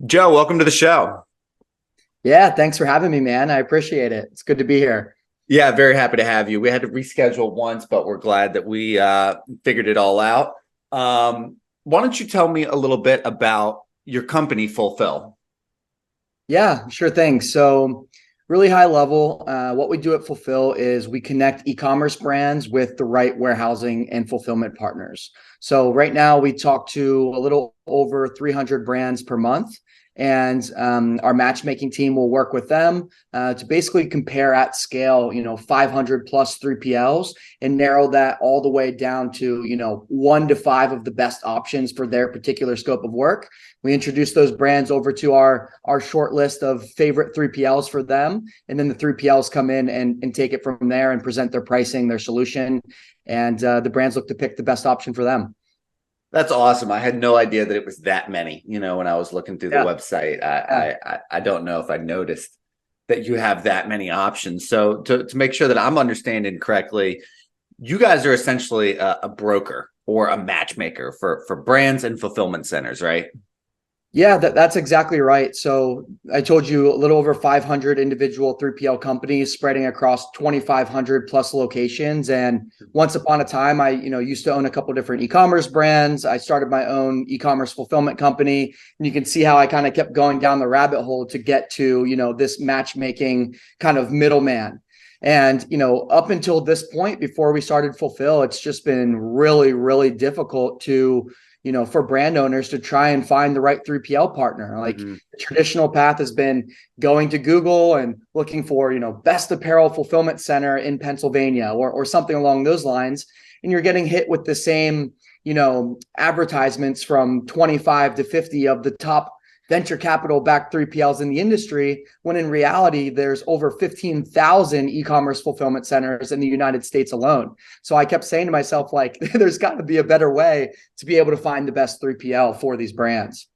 Joe, welcome to the show. Yeah, thanks for having me, man. I appreciate it. It's good to be here. Yeah, very happy to have you. We had to reschedule once, but we're glad that we figured it all out. Why don't you tell me a little bit about your company, Fulfill? Yeah, sure thing. So, really high level, what we do at Fulfill is we connect e-commerce brands with the right warehousing and fulfillment partners. So, right now we talk to a little over 300 brands per month. And our matchmaking team will work with them to basically compare at scale, 500 plus 3PLs and narrow that all the way down to, 1 to 5 of the best options for their particular scope of work. We introduce those brands over to our short list of favorite 3PLs for them. And then the 3PLs come in and take it from there and present their pricing, their solution. And the brands look to pick the best option for them. That's awesome. I had no idea that it was that many. When I was looking through the Yeah. website, Yeah. I don't know if I noticed that you have that many options. So to make sure that I'm understanding correctly, you guys are essentially a broker or a matchmaker for brands and fulfillment centers, right? Yeah, that's exactly right. So I told you a little over 500 individual 3PL companies spreading across 2,500 plus locations. And once upon a time, I used to own a couple different e-commerce brands. I started my own e-commerce fulfillment company, and you can see how I kind of kept going down the rabbit hole to get to this matchmaking kind of middleman. And up until this point, before we started Fulfill, it's just been really, really difficult to for brand owners to try and find the right 3PL partner. Like the traditional path has been going to Google and looking for, best apparel fulfillment center in Pennsylvania or something along those lines. And you're getting hit with the same, advertisements from 25 to 50 of the top venture capital backed 3PLs in the industry, when in reality, there's over 15,000 e-commerce fulfillment centers in the United States alone. So I kept saying to myself, like, there's got to be a better way to be able to find the best 3PL for these brands.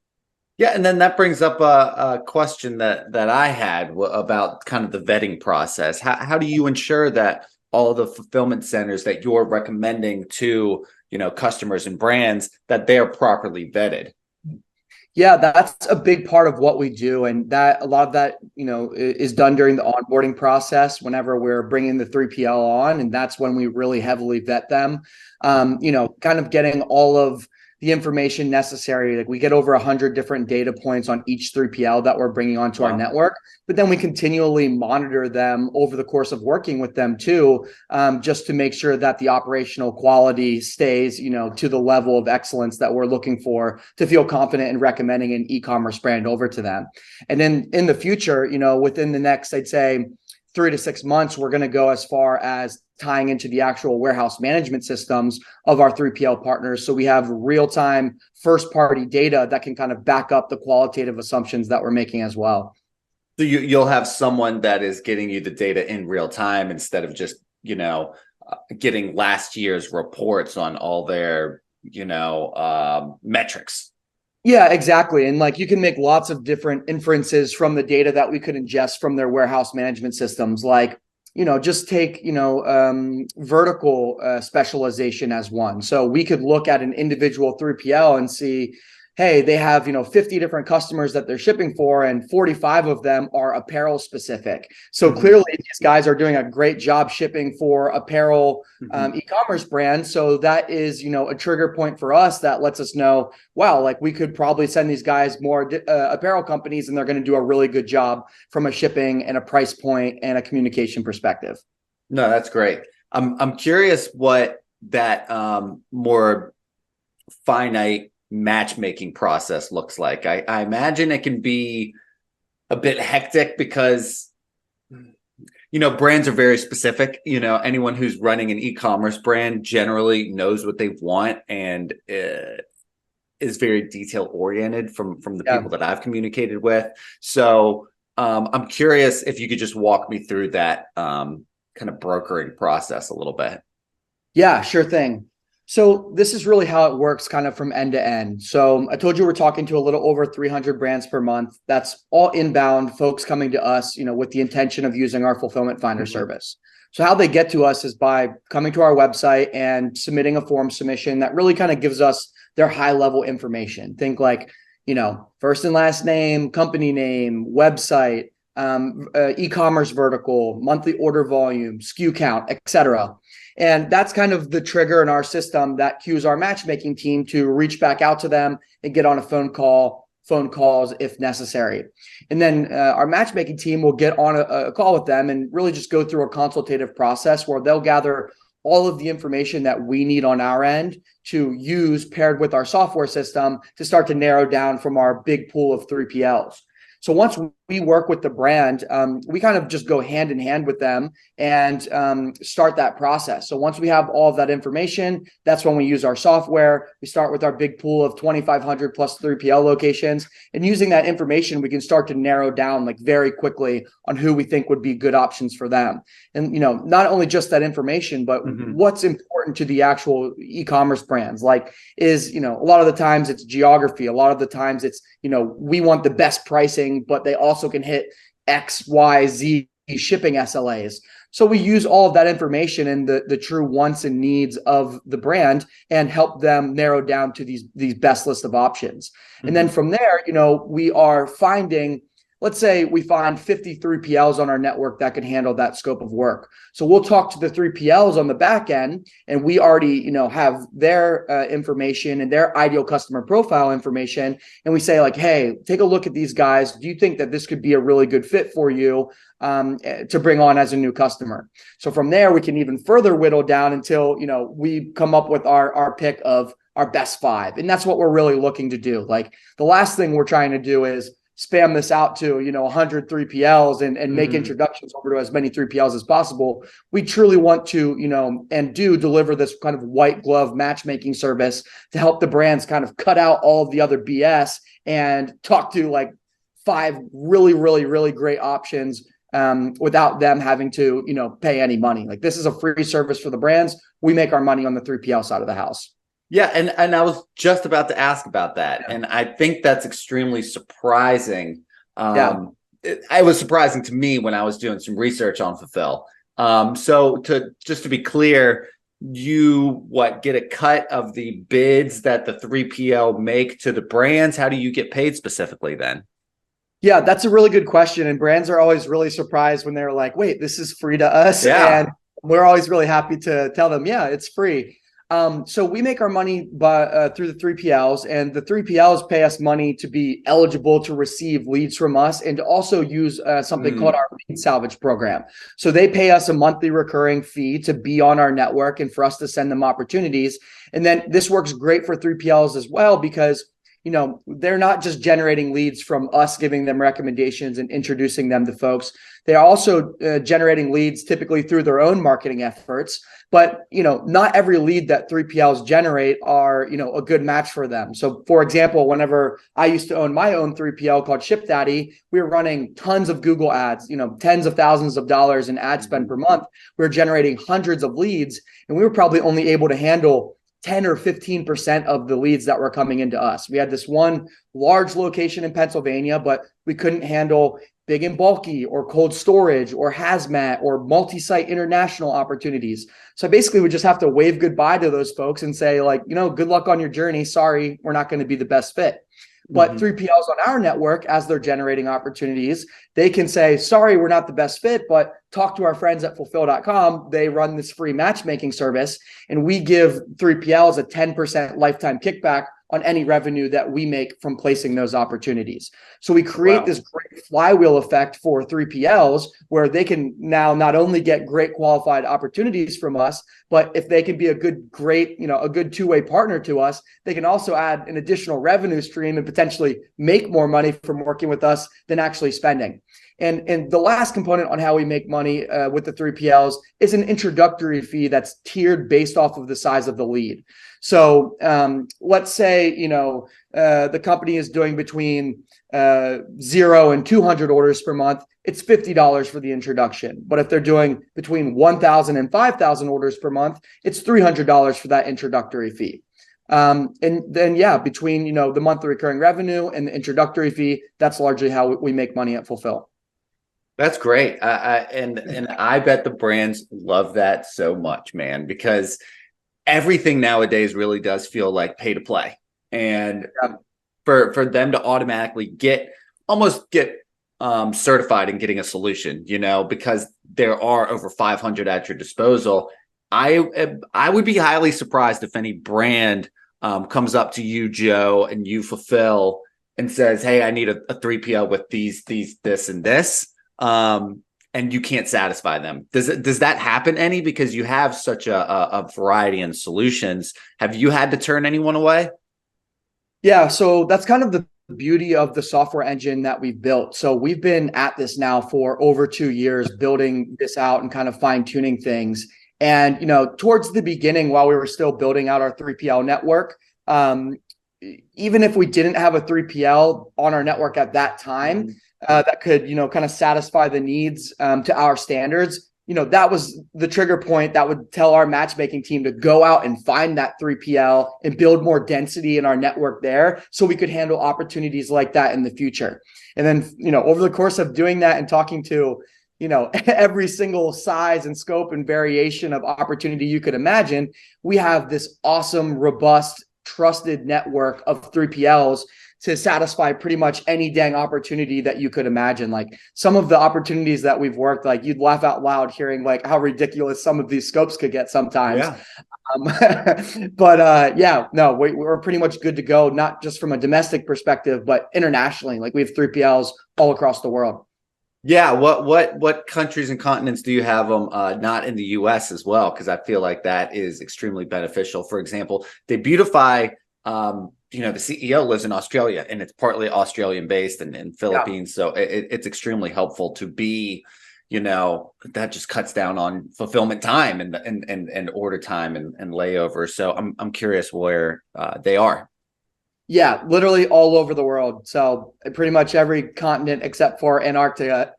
Yeah, and then that brings up a question that I had about kind of the vetting process. How do you ensure that all of the fulfillment centers that you're recommending to, customers and brands, that they're properly vetted? Yeah, that's a big part of what we do. And that a lot of that, is done during the onboarding process whenever we're bringing the 3PL on. And that's when we really heavily vet them, kind of getting all of the information necessary. Like we get over 100 different data points on each 3PL that we're bringing onto our network, but then we continually monitor them over the course of working with them too, just to make sure that the operational quality stays, to the level of excellence that we're looking for to feel confident in recommending an e-commerce brand over to them. And then in the future, within the next, I'd say 3 to 6 months, we're going to go as far as tying into the actual warehouse management systems of our 3PL partners. So we have real-time first-party data that can kind of back up the qualitative assumptions that we're making as well. So you'll have someone that is getting you the data in real time instead of just, getting last year's reports on all their, metrics. Yeah, exactly. And like you can make lots of different inferences from the data that we could ingest from their warehouse management systems. Like, just take, vertical specialization as one. So we could look at an individual 3PL and see, hey, they have, 50 different customers that they're shipping for, and 45 of them are apparel specific. So clearly these guys are doing a great job shipping for apparel e-commerce brands. So that is, a trigger point for us that lets us know, wow, like we could probably send these guys more apparel companies, and they're going to do a really good job from a shipping and a price point and a communication perspective. No, that's great. I'm curious what that more finite matchmaking process looks like. I imagine it can be a bit hectic because brands are very specific. Anyone who's running an e-commerce brand generally knows what they want and is very detail oriented from the people that I've communicated with. So I'm curious if you could just walk me through that kind of brokering process a little bit. Yeah, sure thing. So this is really how it works kind of from end to end. So I told you we're talking to a little over 300 brands per month. That's all inbound folks coming to us, with the intention of using our fulfillment finder service. So how they get to us is by coming to our website and submitting a form submission that really kind of gives us their high level information. Think like, first and last name, company name, website, e-commerce vertical, monthly order volume, SKU count, etc. And that's kind of the trigger in our system that cues our matchmaking team to reach back out to them and get on a phone calls if necessary. And then our matchmaking team will get on a call with them and really just go through a consultative process where they'll gather all of the information that we need on our end to use paired with our software system to start to narrow down from our big pool of 3PLs. So once we work with the brand, we kind of just go hand in hand with them and start that process. So once we have all of that information, that's when we use our software. We start with our big pool of 2,500 plus 3PL locations. And using that information, we can start to narrow down like very quickly on who we think would be good options for them. And, not only just that information, but what's important to the actual e-commerce brands, like a lot of the times it's geography. A lot of the times it's, we want the best pricing, but they also can hit X, Y, Z shipping SLAs. So we use all of that information and the true wants and needs of the brand and help them narrow down to these best list of options. And then from there, we are finding, let's say we find 50 3PLs on our network that can handle that scope of work. So we'll talk to the 3PLs on the back end, and we already, have their information and their ideal customer profile information. And we say like, hey, take a look at these guys. Do you think that this could be a really good fit for you to bring on as a new customer? So from there, we can even further whittle down until, we come up with our pick of our best 5. And that's what we're really looking to do. Like the last thing we're trying to do is spam this out to 100 3PLs and make introductions over to as many 3PLs as possible. We truly want to and do deliver this kind of white glove matchmaking service to help the brands kind of cut out all of the other BS and talk to like 5 really, really, really great options without them having to pay any money. Like this is a free service for the brands. We make our money on the 3PL side of the house. Yeah, and I was just about to ask about that, and I think that's extremely surprising. It was surprising to me when I was doing some research on Fulfill. So to be clear, you get a cut of the bids that the 3PL make to the brands? How do you get paid specifically then? Yeah, that's a really good question, and brands are always really surprised when they're like, "Wait, this is free to us," and we're always really happy to tell them, "Yeah, it's free." So we make our money through the 3PLs, and the 3PLs pay us money to be eligible to receive leads from us and to also use something called our lead salvage program. So they pay us a monthly recurring fee to be on our network and for us to send them opportunities. And then this works great for 3PLs as well because they're not just generating leads from us giving them recommendations and introducing them to folks. They're also generating leads typically through their own marketing efforts. But, not every lead that 3PLs generate are, a good match for them. So, for example, whenever I used to own my own 3PL called ShipDaddy, we were running tons of Google ads, tens of thousands of dollars in ad spend per month. We were generating hundreds of leads, and we were probably only able to handle 10 or 15% of the leads that were coming into us. We had this one large location in Pennsylvania, but we couldn't handle big and bulky or cold storage or hazmat or multi-site international opportunities. So basically we just have to wave goodbye to those folks and say like, good luck on your journey. Sorry, we're not going to be the best fit. But 3PLs on our network, as they're generating opportunities, they can say, sorry, we're not the best fit, but talk to our friends at fulfill.com. They run this free matchmaking service, and we give 3PLs a 10% lifetime kickback on any revenue that we make from placing those opportunities. So we create this great flywheel effect for 3PLs where they can now not only get great qualified opportunities from us, but if they can be a good two-way partner to us, they can also add an additional revenue stream and potentially make more money from working with us than actually spending. And the last component on how we make money with the 3PLs is an introductory fee that's tiered based off of the size of the lead. So let's say, the company is doing between 0 and 200 orders per month. It's $50 for the introduction. But if they're doing between 1,000 and 5,000 orders per month, it's $300 for that introductory fee. And then, between, the monthly recurring revenue and the introductory fee, that's largely how we make money at Fulfill. That's great. And I bet the brands love that so much, man, because everything nowadays really does feel like pay to play. And for them to automatically almost get certified in getting a solution, because there are over 500 at your disposal. I would be highly surprised if any brand comes up to you, Joe, and you fulfill and says, "Hey, I need a 3PL with these, this, and this," and you can't satisfy them. Does that happen any? Because you have such a variety in solutions. Have you had to turn anyone away? Yeah, so that's kind of the beauty of the software engine that we've built. So we've been at this now for over 2 years, building this out and kind of fine-tuning things. And, towards the beginning, while we were still building out our 3PL network, even if we didn't have a 3PL on our network at that time, that could, kind of satisfy the needs to our standards, that was the trigger point that would tell our matchmaking team to go out and find that 3PL and build more density in our network there so we could handle opportunities like that in the future. And then, over the course of doing that and talking to, every single size and scope and variation of opportunity you could imagine, we have this awesome, robust, trusted network of 3PLs to satisfy pretty much any dang opportunity that you could imagine. Like some of the opportunities that we've worked, like you'd laugh out loud hearing like how ridiculous some of these scopes could get sometimes. Yeah. But we're pretty much good to go, not just from a domestic perspective, but internationally. Like we have 3PLs all across the world. Yeah. What countries and continents do you have them not in the US as well? Because I feel like that is extremely beneficial. For example, Debutify, the CEO lives in Australia and it's partly Australian based and in Philippines. Yeah. So it's extremely helpful to be, that just cuts down on fulfillment time and order time and layovers. So I'm curious where they are. Yeah, literally all over the world. So pretty much every continent except for Antarctica.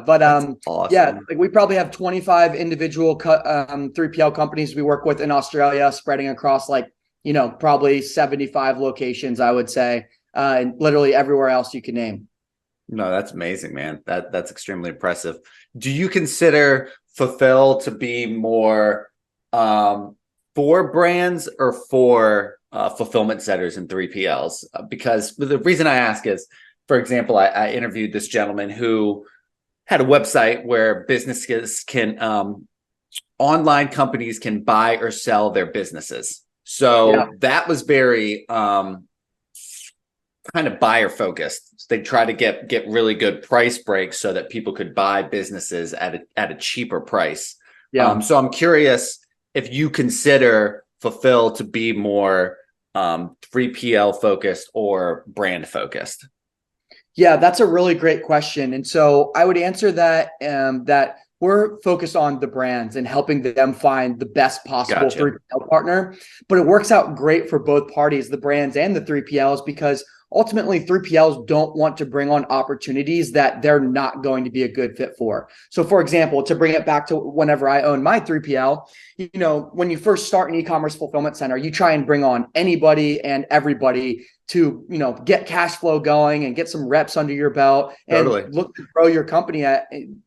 But awesome. Yeah, like we probably have 25 individual 3PL companies we work with in Australia, spreading across probably 75 locations, I would say, and literally everywhere else you can name. No, that's amazing, man. That's extremely impressive. Do you consider Fulfill to be more for brands or for fulfillment centers and 3PLs? Because the reason I ask is, for example, I interviewed this gentleman who had a website where businesses can, online companies can buy or sell their businesses. So that was very kind of buyer focused. They try to get really good price breaks so that people could buy businesses at a cheaper price. Yeah. So I'm curious if you consider Fulfill to be more 3PL focused or brand focused. Yeah, that's a really great question. And so I would answer that that we're focused on the brands and helping them find the best possible 3PL partner. But it works out great for both parties, the brands and the 3PLs, because ultimately 3PLs don't want to bring on opportunities that they're not going to be a good fit for. So for example, to bring it back to whenever I owned my 3PL, when you first start an e-commerce fulfillment center, you try and bring on anybody and everybody to, get cash flow going and get some reps under your belt and look to grow your company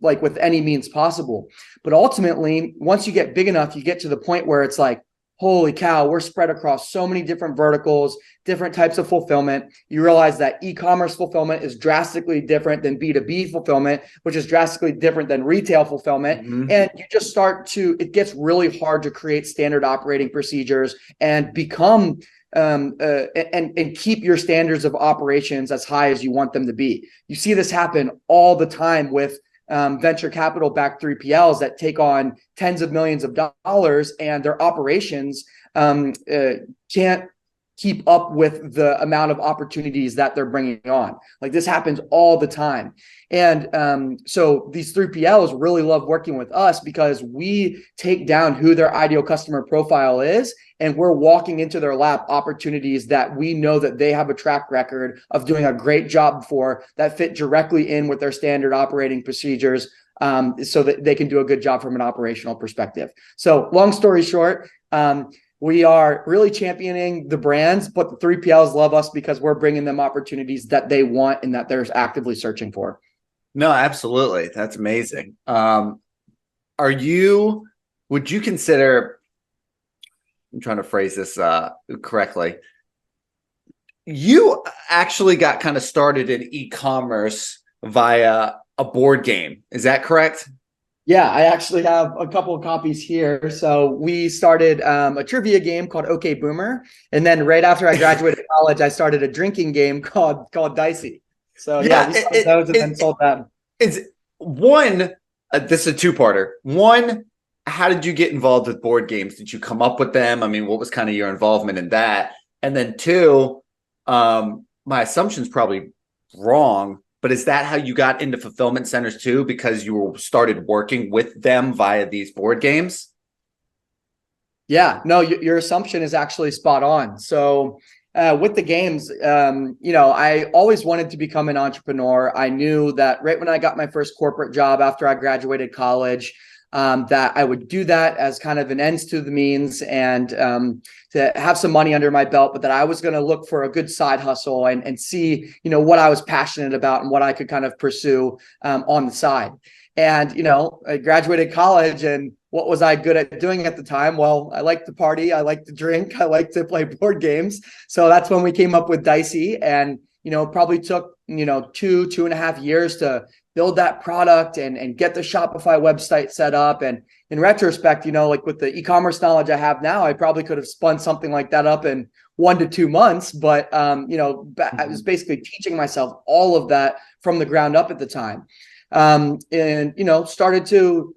with any means possible. But ultimately, once you get big enough, you get to the point where it's like, holy cow, we're spread across so many different verticals, different types of fulfillment. You realize that e-commerce fulfillment is drastically different than B2B fulfillment, which is drastically different than retail fulfillment. Mm-hmm. And you just it gets really hard to create standard operating procedures and become and keep your standards of operations as high as you want them to be. You see this happen all the time with venture capital backed 3PLs that take on tens of millions of dollars and their operations can't keep up with the amount of opportunities that they're bringing on. Like this happens all the time. And so these 3PLs really love working with us because we take down who their ideal customer profile is, and we're walking into their lap opportunities that we know that they have a track record of doing a great job for, that fit directly in with their standard operating procedures, so that they can do a good job from an operational perspective. So long story short, we are really championing the brands, but the 3PLs love us because we're bringing them opportunities that they want and that they're actively searching for. No, absolutely. That's amazing. Would you consider, I'm trying to phrase this correctly. you actually got kind of started in e-commerce via a board game. Is that correct? Yeah, I actually have a couple of copies here. So we started a trivia game called OK Boomer, and then right after I graduated college, I started a drinking game called Dicey. So yeah, Yeah, we started those and then sold them. it's one. This is a two-parter. One, how did you get involved with board games? Did you come up with them? I mean, what was kind of your involvement in that? And then two, my assumption's probably wrong, but is that how you got into fulfillment centers too? Because you started working with them via these board games? Yeah, no, your assumption is actually spot on. So with the games, I always wanted to become an entrepreneur. I knew that right when I got my first corporate job after I graduated college, that I would do that as kind of an ends to the means and to have some money under my belt, but that I was going to look for a good side hustle and see, what I was passionate about and what I could kind of pursue on the side. And, I graduated college, and what was I good at doing at the time? Well, I like to party. I like to drink. I like to play board games. So that's when we came up with Dicey, and, probably took, 2.5 years to build that product and get the Shopify website set up. And in retrospect, like with the e-commerce knowledge I have now, I probably could have spun something like that up in 1 to 2 months. But, I was basically teaching myself all of that from the ground up at the time. Started to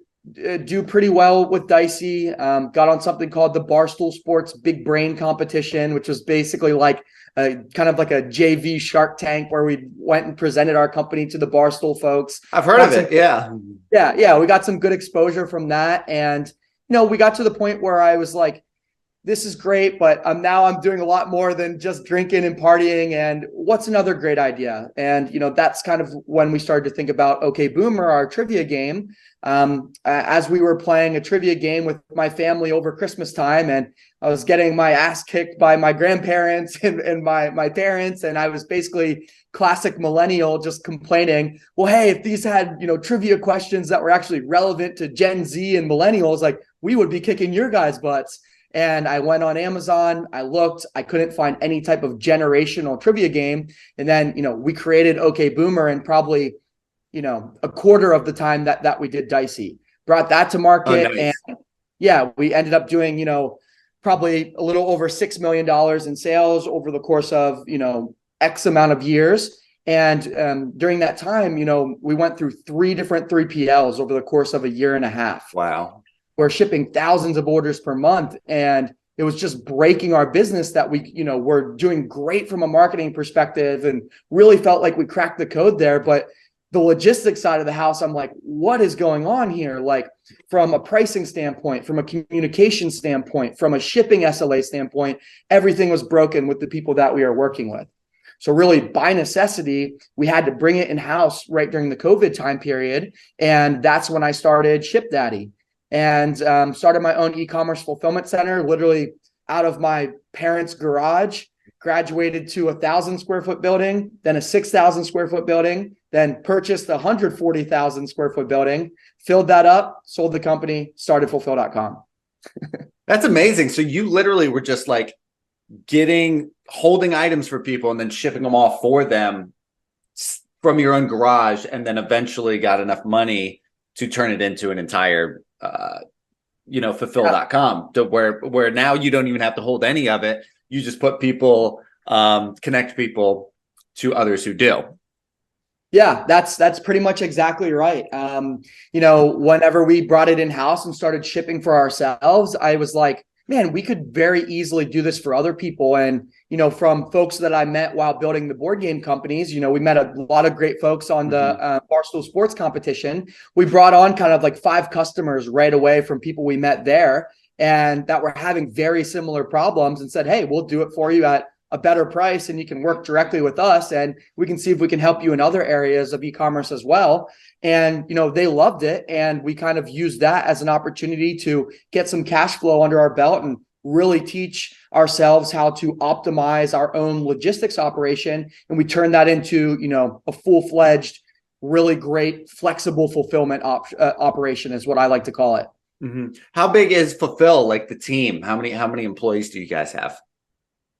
do pretty well with Dicey. Got on something called the Barstool Sports Big Brain Competition, which was basically like kind of like a JV Shark Tank, where we went and presented our company to the Barstool folks. I've heard of it. Yeah. Yeah. We got some good exposure from that. And, we got to the point where I was like, this is great, but now I'm doing a lot more than just drinking and partying. And what's another great idea? And, that's kind of when we started to think about OK Boomer, our trivia game. As we were playing a trivia game with my family over Christmas time, and I was getting my ass kicked by my grandparents and my parents. And I was basically classic millennial, just complaining, well, hey, if these had, trivia questions that were actually relevant to Gen Z and millennials, like we would be kicking your guys' butts. And I went on Amazon, I looked, I couldn't find any type of generational trivia game. And then, we created OK Boomer, and probably, a quarter of the time that we did Dicey, brought that to market. Oh, nice. And yeah, we ended up doing, probably a little over $6 million in sales over the course of, X amount of years. And during that time, we went through 3 different 3PLs over the course of a year and a half. Wow. We're shipping thousands of orders per month, and it was just breaking our business that we, were doing great from a marketing perspective and really felt like we cracked the code there. But the logistics side of the house, I'm like, what is going on here? Like from a pricing standpoint, from a communication standpoint, from a shipping SLA standpoint, everything was broken with the people that we are working with. So really by necessity, we had to bring it in-house right during the COVID time period. And that's when I started ShipDaddy. And started my own e-commerce fulfillment center, literally out of my parents' garage. Graduated to 1,000 square foot building, then a 6,000 square foot building, then purchased a 140,000 square foot building, filled that up, sold the company, started fulfill.com. That's amazing. So you literally were just like holding items for people and then shipping them off for them from your own garage, and then eventually got enough money to turn it into an entire fulfill.com to where now you don't even have to hold any of it. You just put people, connect people to others who do. Yeah, that's pretty much exactly right. Whenever we brought it in-house and started shipping for ourselves, I was like, man, we could very easily do this for other people. And, from folks that I met while building the board game companies, we met a lot of great folks on the Barstool Sports competition. We brought on kind of like 5 customers right away from people we met there, and that were having very similar problems, and said, hey, we'll do it for you at a better price, and you can work directly with us, and we can see if we can help you in other areas of e-commerce as well. And, they loved it. And we kind of used that as an opportunity to get some cash flow under our belt and really teach ourselves how to optimize our own logistics operation. And we turned that into, a full-fledged, really great, flexible fulfillment operation is what I like to call it. Mm-hmm. How big is Fulfill, like the team? How many employees do you guys have?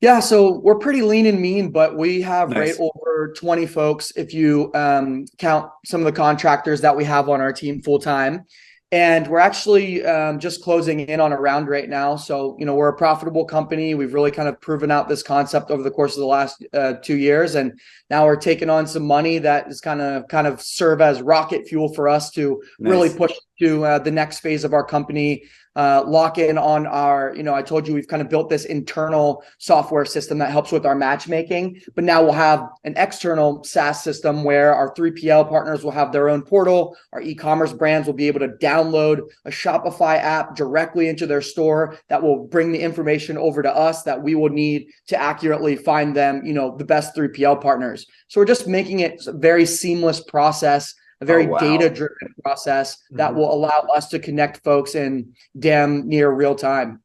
Yeah, so we're pretty lean and mean, but we have right Nice. over 20 folks if you count some of the contractors that we have on our team full time. And we're actually just closing in on a round right now. So, we're a profitable company. We've really kind of proven out this concept over the course of the last 2 years. And now we're taking on some money that is kind of serve as rocket fuel for us to really Nice. push to the next phase of our company. Lock in on our, I told you we've kind of built this internal software system that helps with our matchmaking, but now we'll have an external SaaS system where our 3PL partners will have their own portal. Our e-commerce brands will be able to download a Shopify app directly into their store that will bring the information over to us that we will need to accurately find them, the best 3PL partners. So we're just making it a very seamless process, a Oh, very wow. data-driven process that Mhm. will allow us to connect folks in damn near real time.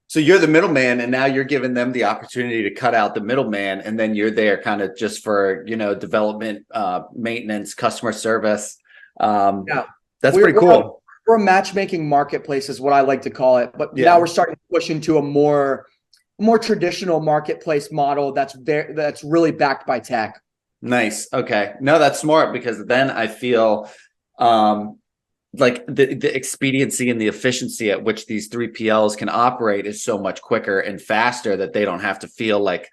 So you're the middleman, and now you're giving them the opportunity to cut out the middleman, and then you're there kind of just for development, maintenance, customer service. Um, Yeah, that's we're pretty we're a, cool. we're a matchmaking marketplace, is what I like to call it. But now Yeah. we're starting to push into a more traditional marketplace model that's really backed by tech. Nice. Okay. No, that's smart because then I feel um, like the expediency and the efficiency at which these 3PLs can operate is so much quicker and faster that they don't have to feel like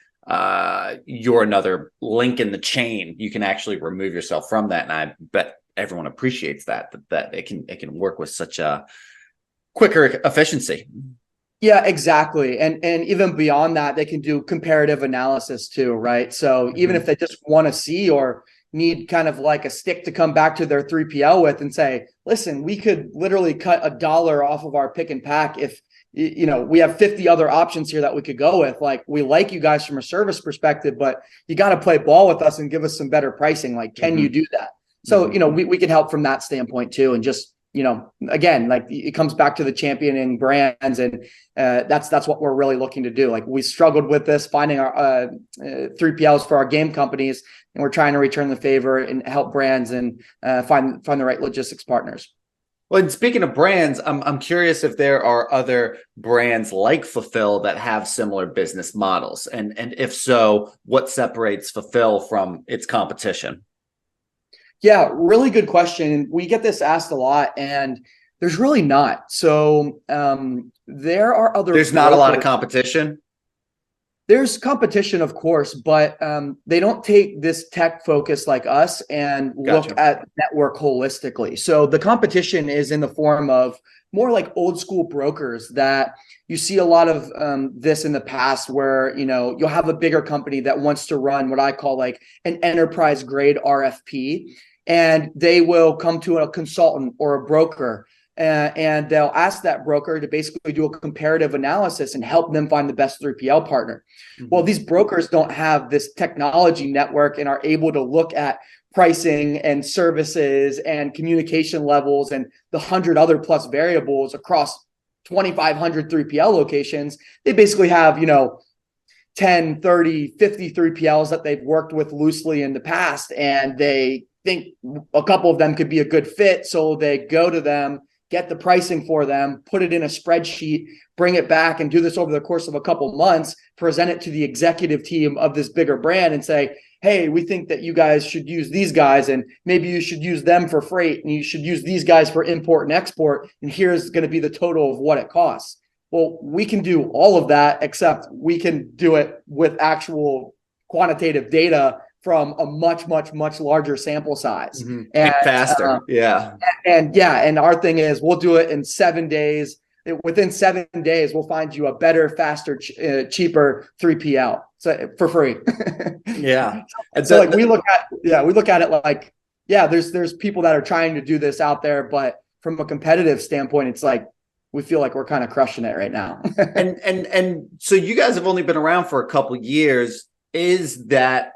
you're another link in the chain. You can actually remove yourself from that. And I bet everyone appreciates that it can work with such a quicker efficiency. Yeah, exactly. And even beyond that, they can do comparative analysis too, right? So even if Mhm. they just want to see or need kind of like a stick to come back to their 3PL with and say, listen, we could literally cut $1 off of our pick and pack if we have 50 other options here that we could go with. Like, we like you guys from a service perspective, but you got to play ball with us and give us some better pricing. Like, can you Mhm. do that? So, Mhm. we can help from that standpoint too. And just, again, like, it comes back to the championing brands, and that's what we're really looking to do. Like, we struggled with this, finding our 3PLs for our game companies, and we're trying to return the favor and help brands and find the right logistics partners. Well, and speaking of brands, I'm curious if there are other brands like Fulfill that have similar business models, and if so, what separates Fulfill from its competition? Yeah, really good question. We get this asked a lot, and there's really not. So there are other There's not a lot of brokers. competition. There's competition, of course, but they don't take this tech focus like us and look Gotcha. at network holistically. So the competition is in the form of more like old school brokers that you see a lot of this in the past, where you'll have a bigger company that wants to run what I call like an enterprise grade RFP, and they will come to a consultant or a broker, and they'll ask that broker to basically do a comparative analysis and help them find the best 3PL partner. Well, Mhm. these brokers don't have this technology network and are able to look at pricing and services and communication levels and the 100 other plus variables across 2,500 3PL locations. They basically have, 10, 30, 50 3PLs that they've worked with loosely in the past, and they think a couple of them could be a good fit. So they go to them, get the pricing for them, put it in a spreadsheet, bring it back, and do this over the course of a couple of months, present it to the executive team of this bigger brand and say, hey, we think that you guys should use these guys, and maybe you should use them for freight, and you should use these guys for import and export, and here's going to be the total of what it costs. Well, we can do all of that, except we can do it with actual quantitative data from a much, much, much larger sample size. Mhm. And And faster. Yeah. and our thing is, we'll do it in 7 days. Within 7 days, we'll find you a better, faster, cheaper 3PL, so for free. Yeah. So like, we look at it like, yeah, there's people that are trying to do this out there, but from a competitive standpoint, it's like we feel like we're kind of crushing it right now. And so you guys have only been around for a couple years. Is that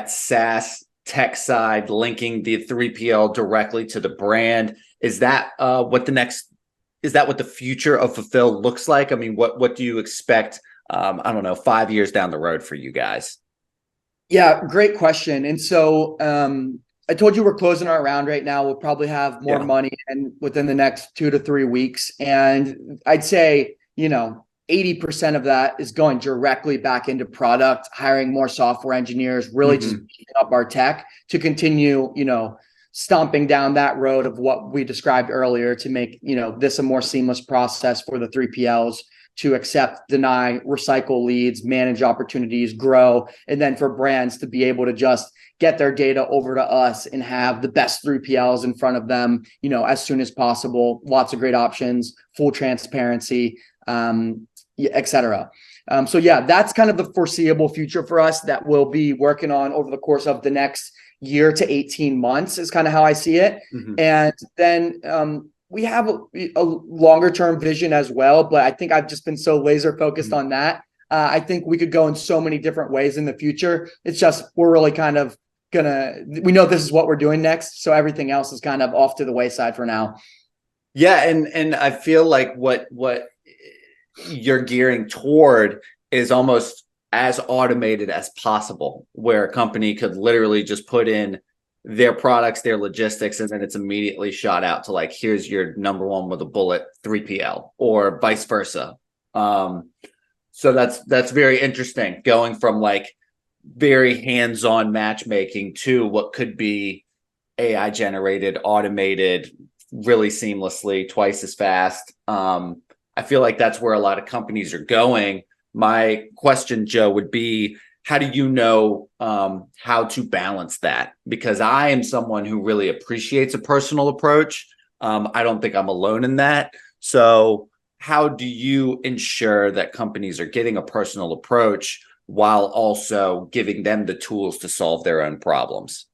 SaaS tech side linking the 3PL directly to the brand? Is that what the future of Fulfill looks like? I mean, what do you expect? I don't know, 5 years down the road for you guys. Yeah, great question. And so I told you we're closing our round right now. We'll probably have more Yeah. money and within the next 2 to 3 weeks. And I'd say, 80% of that is going directly back into product, hiring more software engineers, really just beefing up our tech to continue, stomping down that road of what we described earlier to make, this a more seamless process for the 3PLs to accept, deny, recycle leads, manage opportunities, grow, and then for brands to be able to just get their data over to us and have the best 3PLs in front of them, as soon as possible. Lots of great options, full transparency, et cetera. So yeah, that's kind of the foreseeable future for us that we'll be working on over the course of the next year to 18 months is kind of how I see it. And then we have a longer term vision as well, but I think I've just been so laser focused on that. I think we could go in so many different ways in the future. It's just, we're really kind of we know this is what we're doing next. So everything else is kind of off to the wayside for now. Yeah. And I feel like what you're gearing toward is almost as automated as possible, where a company could literally just put in their products, their logistics, and then it's immediately shot out to like, here's your number one with a bullet 3PL or vice versa. So that's very interesting, going from like very hands-on matchmaking to what could be AI generated, automated, really seamlessly, twice as fast. I feel like that's where a lot of companies are going. My question, Joe, would be, how do you know how to balance that? Because I am someone who really appreciates a personal approach. I don't think I'm alone in that. So how do you ensure that companies are getting a personal approach while also giving them the tools to solve their own problems?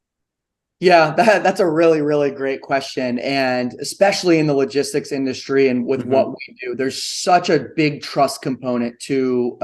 Yeah, that's a really, really great question. And especially in the logistics industry and with what we do, there's such a big trust component to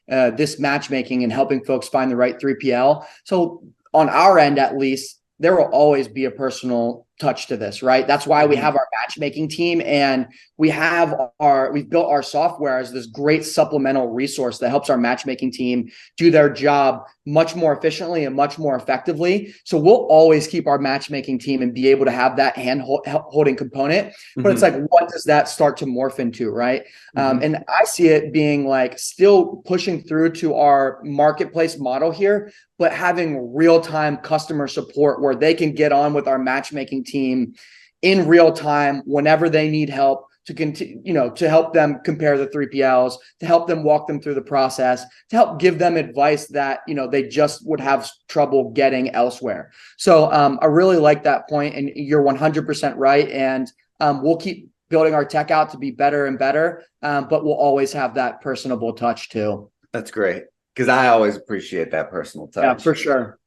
this matchmaking and helping folks find the right 3PL. So on our end, at least, there will always be a personal touch to this, right? That's why we have our matchmaking team, and we've built our software as this great supplemental resource that helps our matchmaking team do their job much more efficiently and much more effectively. So we'll always keep our matchmaking team and be able to have that hand holding component. But it's like, what does that start to morph into, right? And I see it being like still pushing through to our marketplace model here, but having real-time customer support where they can get on with our matchmaking team in real time whenever they need help to continue, to help them compare the 3PLs, to help them walk them through the process, to help give them advice that, they just would have trouble getting elsewhere. So I really like that point, and you're 100% right. And we'll keep building our tech out to be better and better, but we'll always have that personable touch too. That's great, because I always appreciate that personal touch. Yeah, for sure.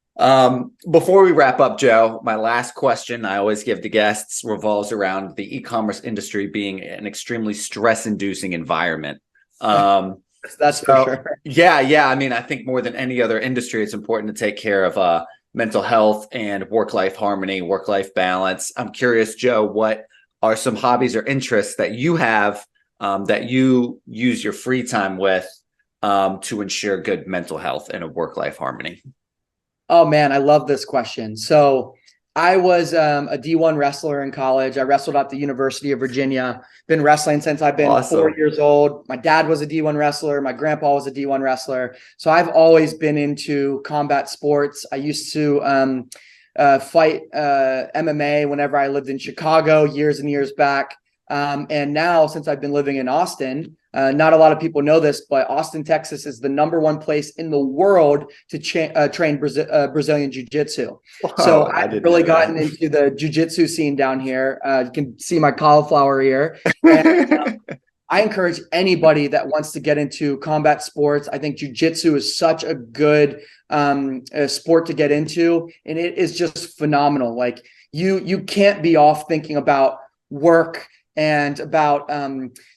Before we wrap up, Joe, my last question I always give to guests revolves around the e-commerce industry being an extremely stress-inducing environment. That's for sure. Yeah. I mean, I think more than any other industry, it's important to take care of mental health and work-life harmony, work-life balance. I'm curious, Joe, what are some hobbies or interests that you have that you use your free time with to ensure good mental health and a work-life harmony? Oh man, I love this question. So I was a D1 wrestler in college. I wrestled at the University of Virginia. Been wrestling since I've been 4 years old. My dad was a D1 wrestler. My grandpa was a D1 wrestler. So I've always been into combat sports. I used to fight MMA whenever I lived in Chicago years and years back. And now, since I've been living in Austin, not a lot of people know this, but Austin, Texas is the #1 place in the world to train Brazilian jiu-jitsu. So I've really gotten into the jiu-jitsu scene down here. You can see my cauliflower ear. And, I encourage anybody that wants to get into combat sports. I think jiu-jitsu is such a good sport to get into, and it is just phenomenal. Like you can't be off thinking about work and about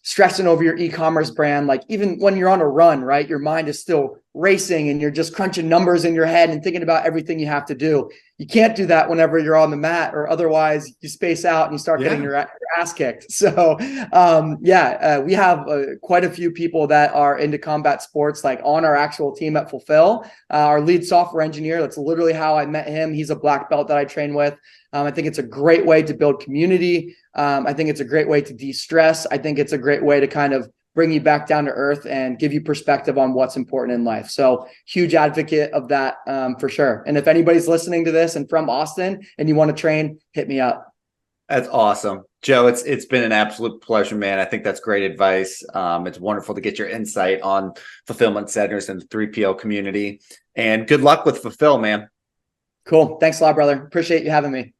stressing over your e-commerce brand. Like even when you're on a run, right, your mind is still racing and you're just crunching numbers in your head and thinking about everything you have to do. You can't do that whenever you're on the mat, or otherwise you space out and you start getting your ass kicked. So we have quite a few people that are into combat sports, like on our actual team at Fulfill. Our lead software engineer, that's literally how I met him. He's a black belt that I train with. I think it's a great way to build community. I think it's a great way to de-stress. I think it's a great way to kind of bring you back down to earth and give you perspective on what's important in life. So huge advocate of that for sure. And if anybody's listening to this and from Austin and you want to train, hit me up. That's awesome. Joe, it's been an absolute pleasure, man. I think that's great advice. It's wonderful to get your insight on fulfillment centers and the 3PL community. And good luck with Fulfill, man. Cool. Thanks a lot, brother. Appreciate you having me.